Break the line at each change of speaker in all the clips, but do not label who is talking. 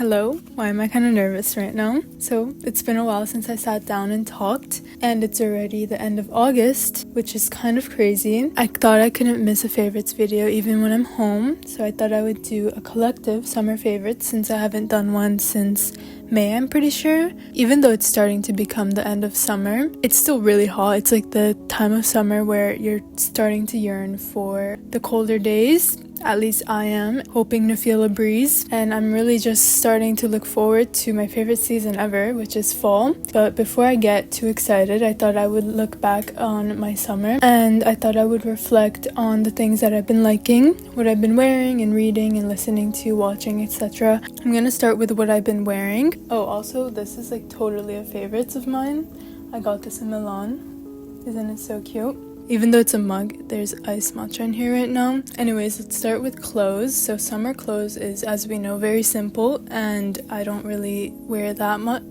Hello, why am I kind of nervous right now? So it's been a while since I sat down and talked, and it's already the end of August, which is kind of crazy. I thought I couldn't miss a favorites video even when I'm home, so I thought I would do a collective summer favorites since I haven't done one since May, I'm pretty sure. Even though it's starting to become the end of summer, it's still really hot. It's like the time of summer where you're starting to yearn for the colder days. At least I am, hoping to feel a breeze, and I'm really just starting to look forward to my favorite season ever, which is fall. But before I get too excited, I thought I would look back on my summer, and I thought I would reflect on the things that I've been liking, what I've been wearing and reading and listening to, watching, etc. I'm gonna start with what I've been wearing. Oh, also, this is like totally a favorites of mine. I got this in Milan. Isn't it so cute? Even though it's a mug, there's iced matcha in here right now. Anyways, let's start with clothes. So summer clothes is, as we know, very simple, and I don't really wear that much.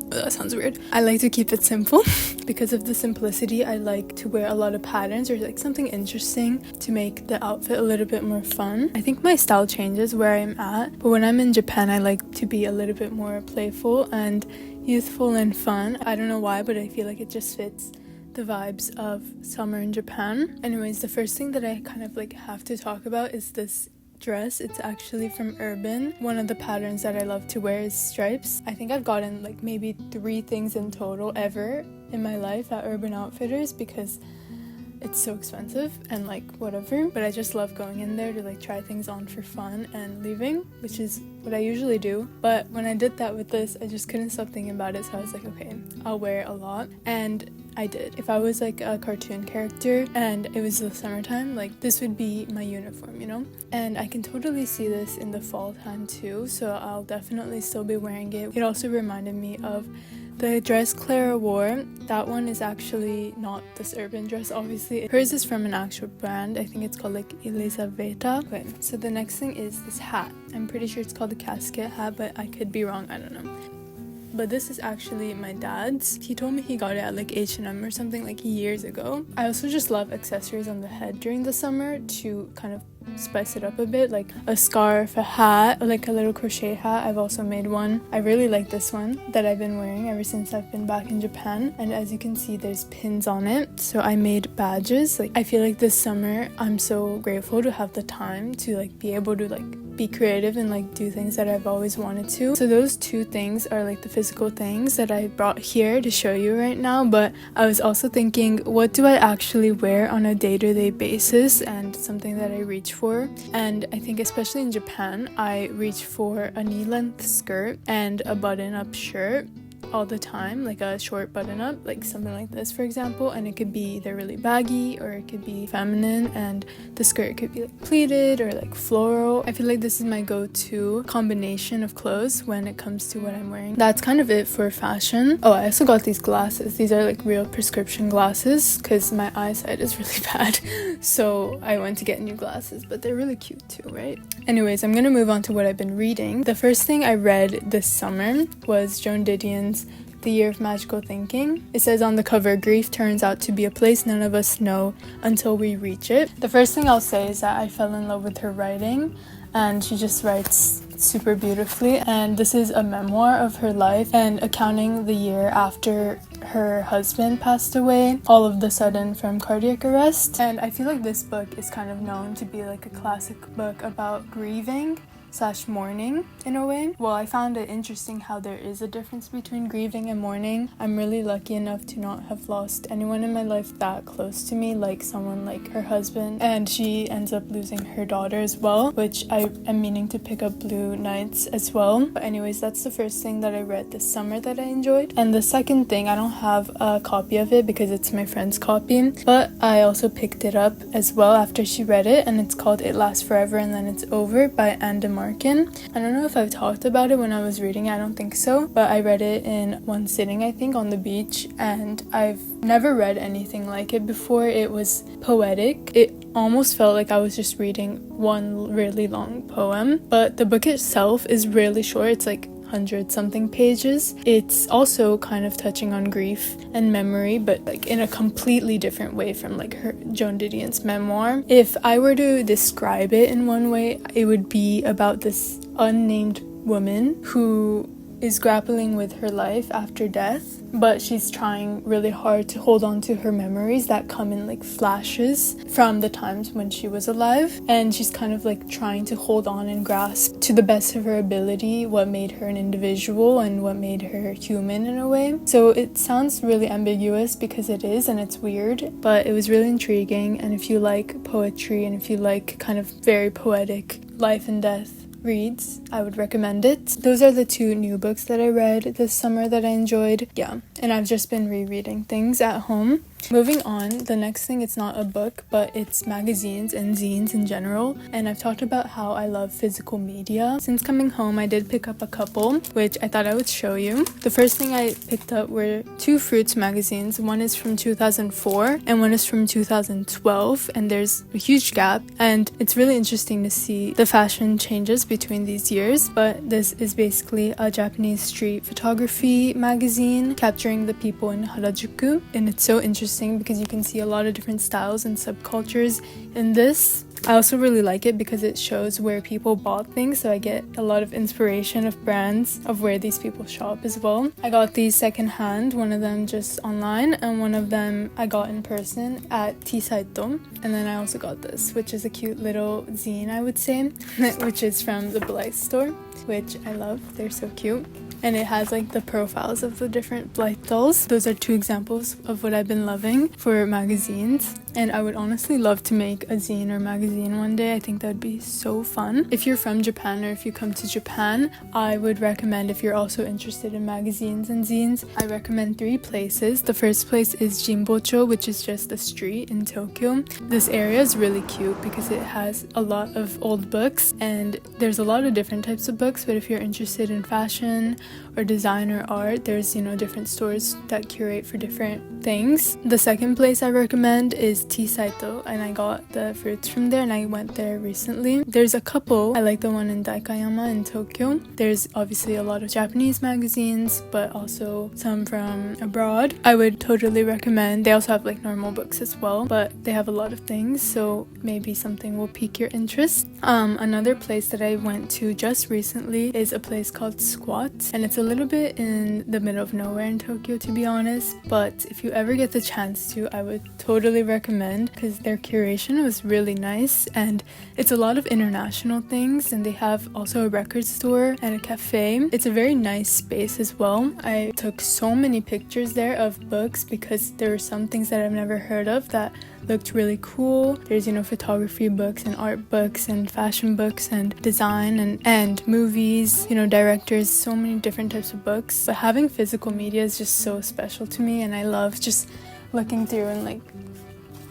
That sounds weird. I like to keep it simple. Because of the simplicity, I like to wear a lot of patterns or like something interesting to make the outfit a little bit more fun. I think my style changes where I'm at, but when I'm in Japan, I like to be a little bit more playful and youthful and fun. I don't know why, but I feel like it just fits the vibes of summer in Japan. Anyways, the first thing that I kind of like have to talk about is this dress. It's actually from Urban. One of the patterns that I love to wear is stripes. I think I've gotten like maybe 3 things in total ever in my life at Urban Outfitters because it's so expensive and like whatever, but I just love going in there to like try things on for fun and leaving, which is what I usually do. But when I did that with this, I just couldn't stop thinking about it, so I was like, okay, I'll wear it a lot, and I did. If I was like a cartoon character and it was the summertime, like this would be my uniform, you know? And I can totally see this in the fall time too, so I'll definitely still be wearing it. It also reminded me of the dress Clara wore. That one is actually not this Urban dress, obviously. Hers is from an actual brand. I think it's called like Elisaveta. Okay, so the next thing is this hat. I'm pretty sure it's called a casket hat, but I could be wrong, I don't know. But this is actually my dad's. He told me he got it at like H&M or something like years ago. I also just love accessories on the head during the summer to kind of spice it up a bit, like a scarf, a hat, like a little crochet hat. I've also made one. I really like this one that I've been wearing ever since I've been back in Japan, and as you can see, there's pins on it, so I made badges. Like I feel like this summer I'm so grateful to have the time to like be able to like be creative and like do things that I've always wanted to. So those 2 things are like the physical things that I brought here to show you right now, but I was also thinking, what do I actually wear on a day-to-day basis, and something that I reach for. And I think especially in Japan, I reach for a knee-length skirt and a button-up shirt all the time, like a short button-up, like something like this for example, and it could be either really baggy or it could be feminine, and the skirt could be like pleated or like floral. I feel like this is my go-to combination of clothes when it comes to what I'm wearing. That's kind of it for fashion. Oh, I also got these glasses. These are like real prescription glasses because my eyesight is really bad, so I went to get new glasses, but they're really cute too, right? Anyways, I'm gonna move on to what I've been reading. The first thing I read this summer was Joan Didion's The Year of Magical Thinking. It says on the cover, grief turns out to be a place none of us know until we reach it. The first thing I'll say is that I fell in love with her writing, and she just writes super beautifully, and this is a memoir of her life and accounting the year after her husband passed away all of the sudden from cardiac arrest. And I feel like this book is kind of known to be like a classic book about grieving / mourning in a way. Well, I found it interesting how there is a difference between grieving and mourning. I'm really lucky enough to not have lost anyone in my life that close to me, like someone like her husband, and she ends up losing her daughter as well, which I am meaning to pick up Blue Nights as well. But anyways, that's the first thing that I read this summer that I enjoyed. And the second thing, I don't have a copy of it because it's my friend's copy, but I also picked it up as well after she read it, and it's called It Lasts Forever and Then It's Over by Anne DeMarkin. I don't know if I've talked about it when I was reading it, I don't think so, but I read it in one sitting, I think, on the beach, and I've never read anything like it before. It was poetic. It almost felt like I was just reading one really long poem, but the book itself is really short. It's like 100-something pages. It's also kind of touching on grief and memory, but like in a completely different way from like her Joan Didion's memoir. If I were to describe it in one way, it would be about this unnamed woman who is grappling with her life after death, but she's trying really hard to hold on to her memories that come in like flashes from the times when she was alive, and she's kind of like trying to hold on and grasp to the best of her ability what made her an individual and what made her human in a way. So it sounds really ambiguous because it is, and it's weird, but it was really intriguing. And if you like poetry and if you like kind of very poetic life and death reads, I would recommend it. Those are the 2 new books that I read this summer that I enjoyed. Yeah, and I've just been rereading things at home. Moving on, the next thing, it's not a book, but it's magazines and zines in general. And I've talked about how I love physical media. Since coming home, I did pick up a couple, which I thought I would show you. The first thing I picked up were 2 fruits magazines. One is from 2004 and one is from 2012, and there's a huge gap. And it's really interesting to see the fashion changes between these years. But this is basically a Japanese street photography magazine capturing the people in Harajuku, and it's so interesting because you can see a lot of different styles and subcultures in this. I also really like it because it shows where people bought things, so I get a lot of inspiration of brands of where these people shop as well. I got these secondhand, one of them just online and one of them I got in person at T-Saito. And then I also got this, which is a cute little zine, I would say, which is from the Blythe store, which I love. They're so cute. And it has like the profiles of the different Blythe dolls. Those are 2 examples of what I've been loving for magazines. And I would honestly love to make a zine or magazine one day. I think that would be so fun. If you're from Japan or if you come to Japan, I would recommend, if you're also interested in magazines and zines, I recommend 3 places. The first place is Jinbocho, which is just a street in Tokyo. This area is really cute because it has a lot of old books, and there's a lot of different types of books, but if you're interested in fashion or design or art, there's, different stores that curate for different things. The second place I recommend is T-Saito, and I got the fruits from there, and I went there recently. There's a couple. I like the one in Daikayama in Tokyo. There's obviously a lot of Japanese magazines, but also some from abroad. I would totally recommend. They also have like normal books as well, but they have a lot of things, so maybe something will pique your interest. Another place that I went to just recently is a place called Squat, and it's a little bit in the middle of nowhere in Tokyo, to be honest, but if you ever get the chance to, I would totally recommend because their curation was really nice, and it's a lot of international things, and they have also a record store and a cafe. It's a very nice space as well. I took so many pictures there of books because there were some things that I've never heard of that looked really cool. There's, photography books and art books and fashion books and design and movies, directors, so many different types of books. But having physical media is just so special to me, and I love just looking through and like,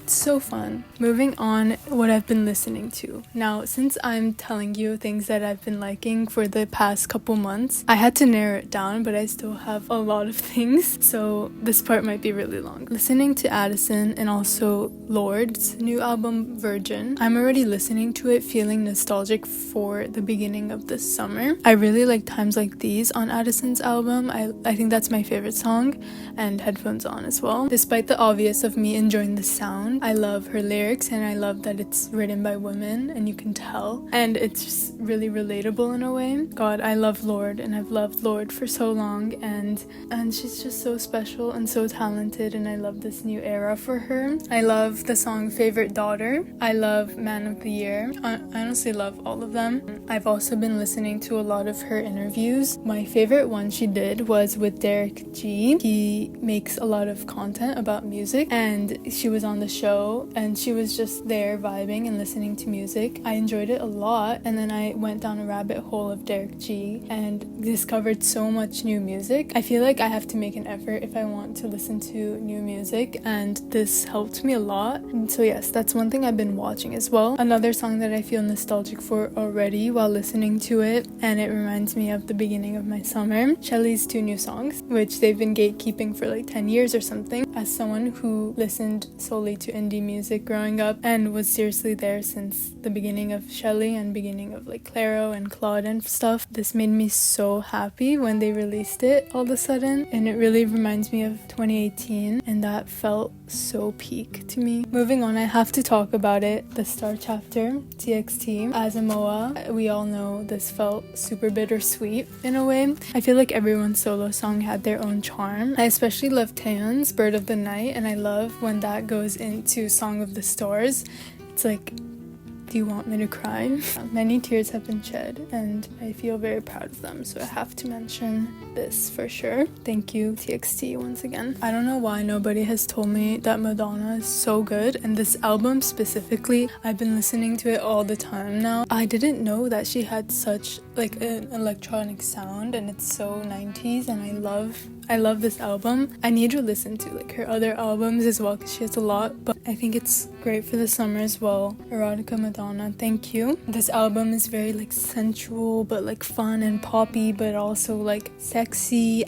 it's so fun. Moving on, what I've been listening to. Now, since I'm telling you things that I've been liking for the past couple months, I had to narrow it down, but I still have a lot of things, so this part might be really long. Listening to Addison and also Lord's new album, Virgin. I'm already listening to it feeling nostalgic for the beginning of the summer. I really like Times Like These on Addison's album. I think that's my favorite song, and Headphones On as well. Despite the obvious of me enjoying the sound, I love her lyrics, and I love that it's written by women, and you can tell, and it's just really relatable in a way. God, I love Lord, and I've loved Lord for so long, and she's just so special and so talented, and I love this new era for her. I love the song Favorite Daughter. I love Man of the Year. I honestly love all of them. I've also been listening to a lot of her interviews. My favorite one she did was with Derek G. He makes a lot of content about music, and she was on the show, and she was just there vibing and listening to music. I enjoyed it a lot, and then I went down a rabbit hole of Derek G and discovered so much new music. I feel like I have to make an effort if I want to listen to new music, and this helped me a lot. And so yes, that's one thing I've been watching as well. Another song that I feel nostalgic for already while listening to it, and it reminds me of the beginning of my summer, Shelly's 2 new songs, which they've been gatekeeping for like 10 years or something. As someone who listened solely to indie music growing up and was seriously there since the beginning of Shelly and beginning of like Clairo and Claude and stuff, this made me so happy when they released it all of a sudden, and it really reminds me of 2018, and that felt so peak to me. Moving on, I have to talk about it. The Star chapter, TXT. As a MOA, we all know this felt super bittersweet in a way. I feel like everyone's solo song had their own charm. I especially love Taeyeon's Bird of the Night, and I love when that goes into Song of the Stars. It's like, do you want me to cry? Many tears have been shed, and I feel very proud of them, so I have to mention this for sure. Thank you, TXT, once again. I don't know why nobody has told me that Madonna is so good, and this album specifically, I've been listening to it all the time now. I didn't know that she had such like an electronic sound, and it's so 90s, and I love this album. I need to listen to like her other albums as well because she has a lot, but I think it's great for the summer as well. Erotica Madonna, thank you. This album is very like sensual but like fun and poppy, but also like sexy.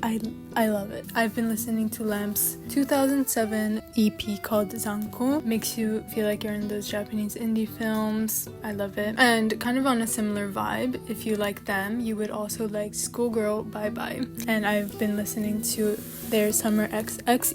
I love it. I've been listening to Lamp's 2007 EP called Zanko. Makes you feel like you're in those Japanese indie films. I love it. And kind of on a similar vibe, if you like them, you would also like Schoolgirl Bye Bye. And I've been listening to their Summer XX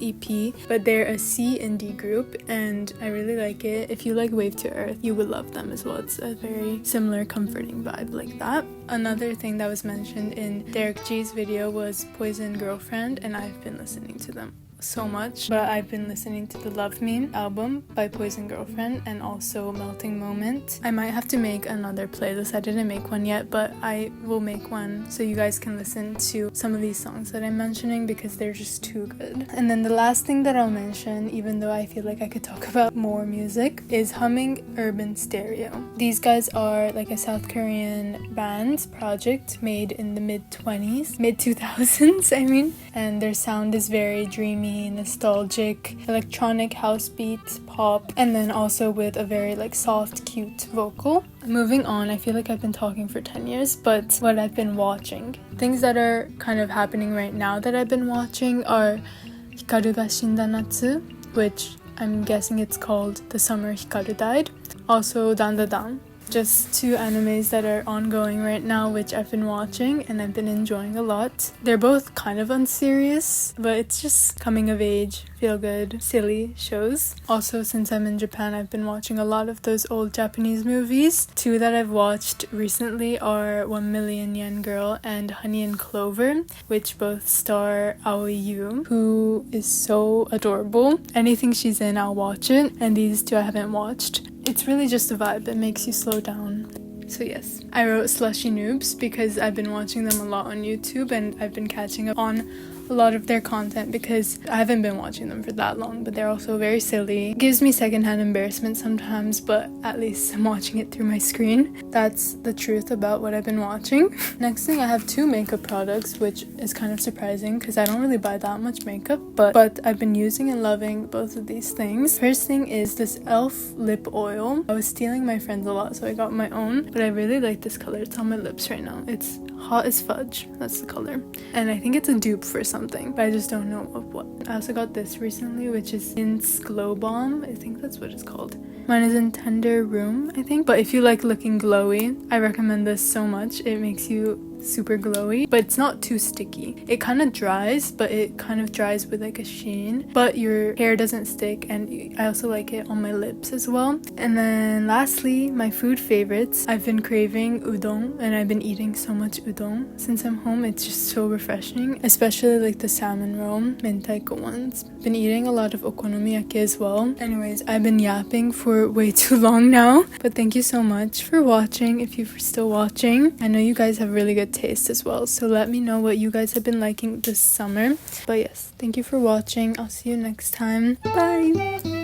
EP, but they're a C indie group and I really like it. If you like Wave to Earth, you would love them as well. It's a very similar comforting vibe like that. Another thing that was mentioned in Derek G's video was Poison Girlfriend, and I've been listening to them so much, but I've been listening to the Love Me album by Poison Girlfriend and also Melting Moment. I might have to make another playlist. I didn't make one yet, but I will make one so you guys can listen to some of these songs that I'm mentioning because they're just too good. And then the last thing that I'll mention, even though I feel like I could talk about more music, is Humming Urban Stereo. These guys are like a South Korean band project made in the mid-20s, mid-2000s I mean, and their sound is very dreamy, nostalgic, electronic house beat, pop, and then also with a very like soft, cute vocal. Moving on, I feel like I've been talking for 10 years, but what I've been watching. Things that are kind of happening right now that I've been watching are Hikaru ga Shinda Natsu, which I'm guessing it's called The Summer Hikaru Died. Also Dandadan. Just two animes that are ongoing right now, which I've been watching and I've been enjoying a lot. They're both kind of unserious, but it's just coming of age, feel good, silly shows. Also, since I'm in Japan, I've been watching a lot of those old Japanese movies. Two that I've watched recently are 1 Million Yen Girl and Honey and Clover, which both star Aoi Yu, who is so adorable. Anything she's in, I'll watch it, and these two I haven't watched. It's really just a vibe that makes you slow down. So yes, I wrote Slushy Noobs because I've been watching them a lot on YouTube and I've been catching up on a lot of their content because I haven't been watching them for that long, but they're also very silly. It gives me secondhand embarrassment sometimes, but at least I'm watching it through my screen. That's the truth about what I've been watching. Next thing, I have two makeup products, which is kind of surprising because I don't really buy that much makeup, but I've been using and loving both of these things. First thing is this e.l.f. lip oil. I was stealing my friends a lot, so I got my own, but I really like this color. It's on my lips right now. It's Hot as Fudge, that's the color, and I think it's a dupe for something, but I just don't know of what. I also got this recently, which is Zines Glow Bomb. I think that's what it's called. Mine is in Tender Room, I think, but if you like looking glowy, I recommend this so much. It makes you super glowy, but it's not too sticky. It kind of dries, but it kind of dries with like a sheen, but your hair doesn't stick, and I also like it on my lips as well. And then lastly, my food favorites. I've been craving udon, and I've been eating so much udon since I'm home. It's just so refreshing, especially like the salmon roll, mentaiko ones. Been eating a lot of okonomiyaki as well. Anyways, I've been yapping for way too long now, but thank you so much for watching. If you're still watching, I know you guys have really good taste as well, so let me know what you guys have been liking this summer. But yes, thank you for watching. I'll see you next time. Bye.